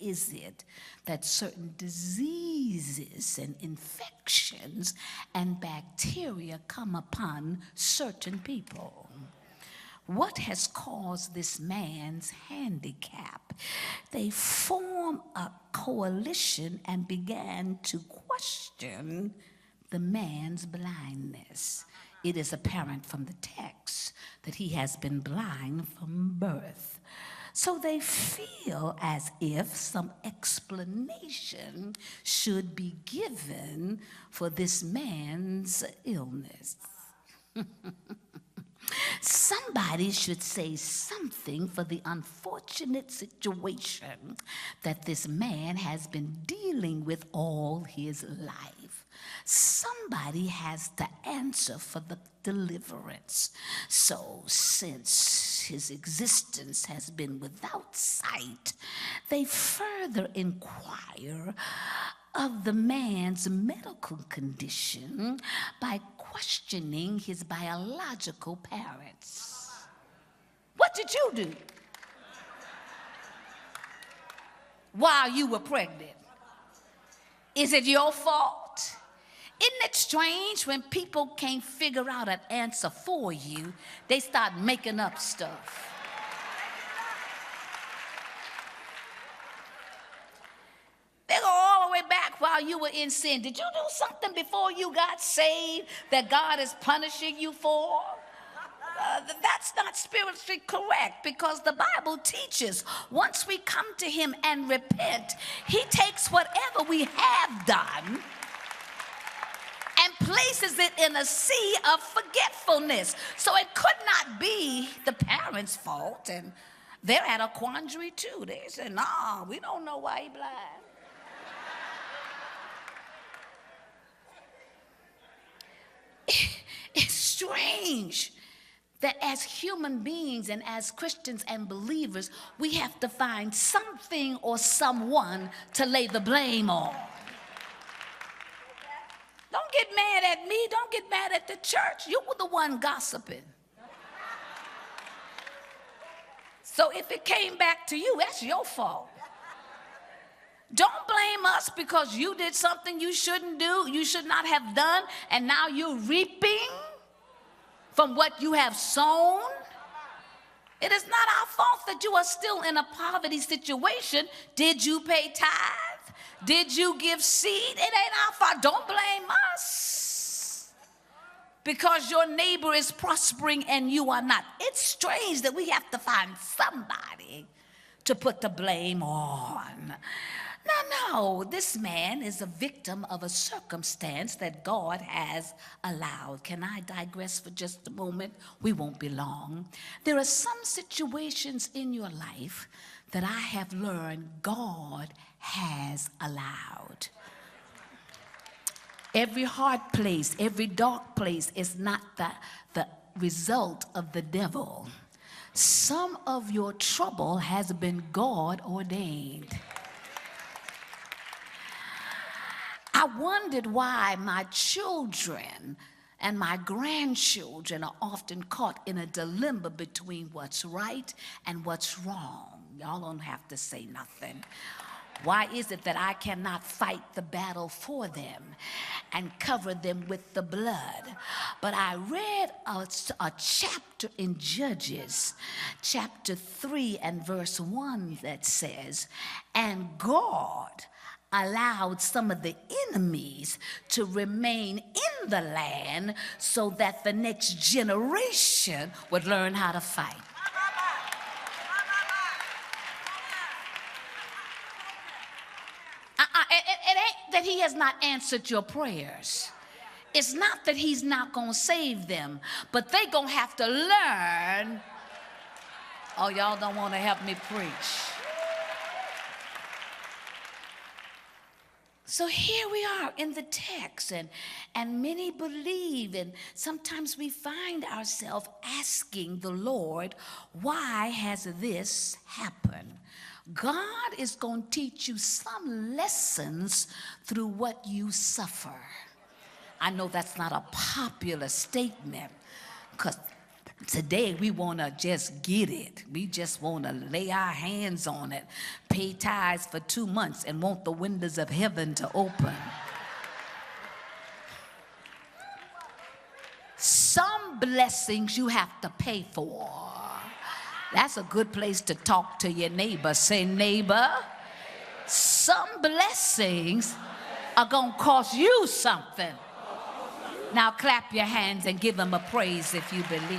is it that certain diseases and infections and bacteria come upon certain people? What has caused this man's handicap? They form a coalition and began to question the man's blindness. It is apparent from the text that he has been blind from birth. So they feel as if some explanation should be given for this man's illness. Somebody should say something for the unfortunate situation that this man has been dealing with all his life. Somebody has to answer for the deliverance. So since his existence has been without sight, they further inquire of the man's medical condition by questioning his biological parents. What did you do while you were pregnant? Is it your fault? Isn't it strange when people can't figure out an answer for you, they start making up stuff? They go all the way back while you were in sin. Did you do something before you got saved that God is punishing you for? That's not spiritually correct, because the Bible teaches once we come to him and repent, he takes whatever we have done and places it in a sea of forgetfulness. So it could not be the parents' fault, and they're at a quandary too. They said, nah, we don't know why he's blind. It's strange that as human beings and as Christians and believers, we have to find something or someone to lay the blame on. Don't get mad at me. Don't get mad at the church. You were the one gossiping. So if it came back to you, that's your fault. Don't blame us because you did something you shouldn't do, you should not have done, and now you're reaping from what you have sown. It is not our fault that you are still in a poverty situation. Did you pay tithe? Did you give seed? It ain't our fault. Don't blame us because your neighbor is prospering and you are not. It's strange that we have to find somebody to put the blame on. No, this man is a victim of a circumstance that God has allowed. Can I digress for just a moment? We won't be long. There are some situations in your life that I have learned God has allowed. Every hard place, every dark place is not the result of the devil. Some of your trouble has been God ordained. I wondered why my children and my grandchildren are often caught in a dilemma between what's right and what's wrong. Y'all don't have to say nothing. Why is it that I cannot fight the battle for them and cover them with the blood? But I read a chapter in Judges, chapter 3 and verse 1 that says, and God allowed some of the enemies to remain in the land so that the next generation would learn how to fight. It ain't that he has not answered your prayers. It's not that he's not going to save them, but they're going to have to learn. Oh, y'all don't want to help me preach. So here we are in the text, and many believe, and sometimes we find ourselves asking the Lord, why has this happened? God is going to teach you some lessons through what you suffer. I know that's not a popular statement, because Today, we want to just get it. We just want to lay our hands on it, pay tithes for 2 months, and want the windows of heaven to open. Some blessings you have to pay for. That's a good place to talk to your neighbor. Say, neighbor, some blessings are going to cost you something. Now clap your hands and give them a praise if you believe.